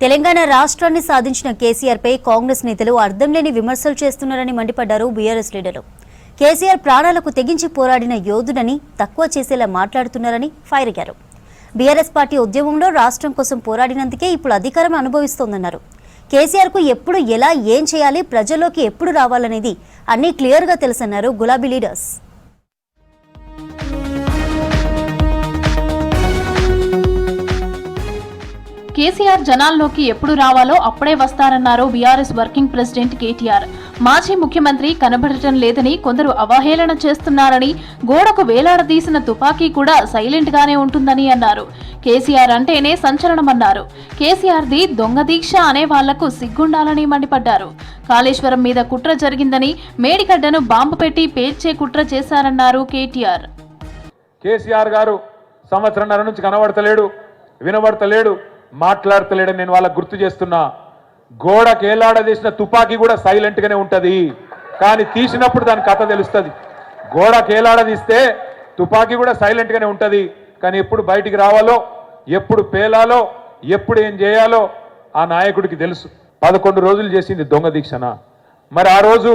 తెలంగాణ రాష్ట్రాన్ని సాధించిన కేసీఆర్పై కాంగ్రెస్ నేతలు అర్థం లేని విమర్శలు చేస్తున్నారని మండిపడ్డారు బీఆర్ఎస్ లీడర్లు. కేసీఆర్ ప్రాణాలకు తెగించి పోరాడిన యోధుడని తక్కువ చేసేలా మాట్లాడుతున్నారని ఫైర్ అయ్యారు. బీఆర్ఎస్ పార్టీ ఉద్యమంలో రాష్ట్రం కోసం పోరాడినందుకే ఇప్పుడు అధికారం అనుభవిస్తోందన్నారు. కేసీఆర్కు ఎప్పుడు ఎలా ఏం చేయాలి, ప్రజల్లోకి ఎప్పుడు రావాలనేది అన్నీ క్లియర్గా తెలుసన్నారు గులాబీ లీడర్స్. కేసీఆర్ జనాల్లోకి ఎప్పుడు రావాలో అప్పుడే వస్తారన్నారు బీఆర్ఎస్ వర్కింగ్ ప్రెసిడెంట్ కేటీఆర్. మాజీ ముఖ్యమంత్రి కనబడటం లేదని కొందరు అవహేళన చేస్తున్నారని, గోడకు వేలాడదీసిన తుపాకీ కూడా సైలెంట్ గానే ఉంటుందని అన్నారు. కేసీఆర్ అంటేనే సంచలనమన్నారు. కేసీఆర్ది దొంగ దీక్ష అనే వాళ్లకు సిగ్గుండాలని మండిపడ్డారు. కాళేశ్వరం మీద కుట్ర జరిగిందని, మేడిగడ్డను బాంబు పెట్టి పేల్చే కుట్ర చేశారన్నారు కేటీఆర్. కేసీఆర్ గారు సంవత్సరంన్నర నుంచి కనబడతలేడు, వినబడతలేడు, మాట్లాడతలేడని నేను వాళ్ళకు గుర్తు చేస్తున్నా. గోడకు ఏలాడదీసిన తుపాకీ కూడా సైలెంట్ గానే ఉంటది, కానీ తీసినప్పుడు దాని కథ తెలుస్తుంది. గోడకు ఏలాడదీస్తే తుపాకీ కూడా సైలెంట్ గానే ఉంటది, కానీ ఎప్పుడు బయటికి రావాలో, ఎప్పుడు పేలాలో, ఎప్పుడు ఏం చేయాలో ఆ నాయకుడికి తెలుసు. 11 రోజులు చేసింది దొంగ దీక్షన. మరి ఆ రోజు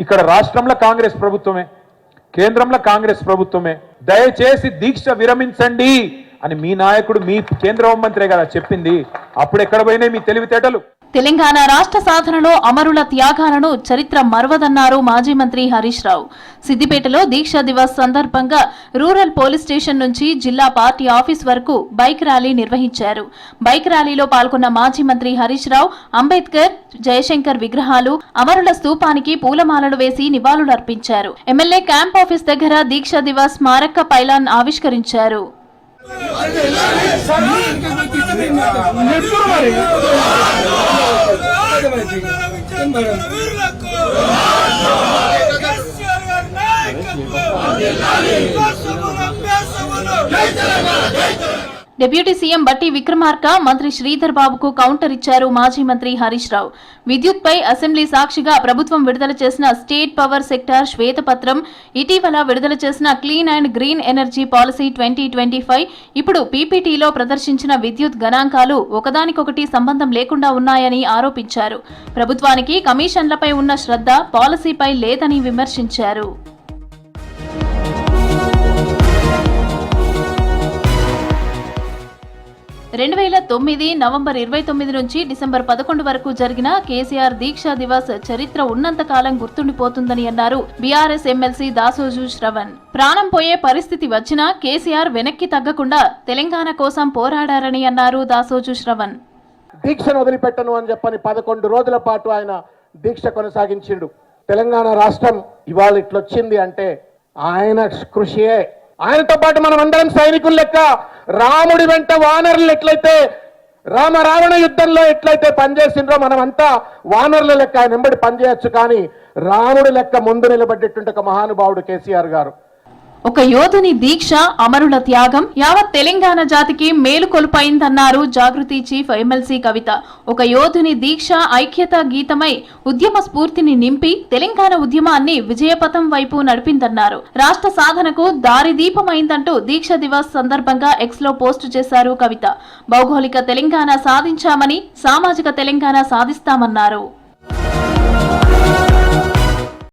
ఇక్కడ రాష్ట్రంలో కాంగ్రెస్ ప్రభుత్వమే, కేంద్రంలో కాంగ్రెస్ ప్రభుత్వమే. దయచేసి దీక్ష విరమించండి అని మీ నాయకుడు, మీ కేంద్ర హోంమంత్రి కదా చెప్పింది. అప్పుడు ఎక్కడ పోయినాయి మీ తెలివితేటలు? తెలంగాణ రాష్ట్ర సాధనలో అమరుల త్యాగాలను చరిత్ర మరవదన్నారు మాజీ మంత్రి హరీష్ రావు. సిద్దిపేటలో దీక్షా దివస్ సందర్భంగా రూరల్ పోలీస్ స్టేషన్ నుంచి జిల్లా పార్టీ ఆఫీస్ వరకు బైక్ ర్యాలీ నిర్వహించారు. బైక్ ర్యాలీలో పాల్గొన్న మాజీ మంత్రి హరీష్ రావు అంబేద్కర్, జయశంకర్ విగ్రహాలు, అమరుల స్తూపానికి పూలమాలలు వేసి నివాళులర్పించారు. ఎమ్మెల్యే క్యాంప్ ఆఫీస్ దగ్గర దీక్షా దివస్ స్మారక పైలాన్ ఆవిష్కరించారు. డిప్యూటీ సీఎం బట్టి విక్రమార్క, మంత్రి శ్రీధర్ బాబుకు కౌంటర్ ఇచ్చారు మాజీ మంత్రి హరీష్ రావు. విద్యుత్ పై అసెంబ్లీ సాక్షిగా ప్రభుత్వం విడుదల చేసిన స్టేట్ పవర్ సెక్టార్ శ్వేతపత్రం, ఇటీవల విడుదల చేసిన clean and green energy policy 2025, ఇప్పుడు పీపీటీలో ప్రదర్శించిన విద్యుత్ గణాంకాలు ఒకదానికొకటి సంబంధం లేకుండా ఉన్నాయని ఆరోపించారు. ప్రభుత్వానికి కమిషన్లపై ఉన్న శ్రద్ధ పాలసీపై లేదని విమర్శించారు. 2009 నవంబర్ 29 నుంచి డిసెంబర్ 11 వరకు జరిగిన కేసీఆర్ దీక్షా దివస్ చరిత్ర ఉన్నంతకాలం గుర్తుండిపోతుందని అన్నారు బీఆర్ఎస్ ఎమ్మెల్సీ దాసోజు శ్రవణ్. ప్రాణం పోయే పరిస్థితి వచ్చినా కేసీఆర్ వెనక్కి తగ్గకుండా తెలంగాణ కోసం పోరాడారని అన్నారు దాసోజు శ్రవణ్. దీక్షను వదిలిపెట్టను అని చెప్పని 11 రోజుల పాటు ఆయన దీక్ష కొనసాగించిండు. తెలంగాణ రాష్ట్రం ఇవాళ ఇట్లొచ్చింది అంటే ఆయన కృషియే. ఆయనతో పాటు మనం అందరం సైనికులు లెక్క రాముడి వెంట వానరులు ఎట్లయితే రావణ యుద్ధంలో ఎట్లయితే పనిచేసిండ్రో మనమంతా వానరుల లెక్క ఆయన వెంబడి పనిచేయచ్చు, కానీ రాముడి లెక్క ముందు నిలబడ్డేటువంటి ఒక మహానుభావుడు కేసీఆర్ గారు. ఒక యోధుని దీక్ష, అమరుల త్యాగం యావత్ తెలంగాణ జాతికి మేలుకొలుపైందన్నారు జాగృతి చీఫ్ ఎమ్మెల్సీ కవిత. ఒక యోధుని దీక్ష ఐక్యత గీతమై ఉద్యమ స్ఫూర్తిని నింపి తెలంగాణ ఉద్యమాన్ని విజయపథం వైపు నడిపిందన్నారు. రాష్ట్ర సాధనకు దారిదీపమైందంటూ దీక్ష దివస్ సందర్భంగా ఎక్స్ లో పోస్టు చేశారు కవిత. భౌగోళిక తెలంగాణ సాధించామని, సామాజిక తెలంగాణ సాధిస్తామన్నారు.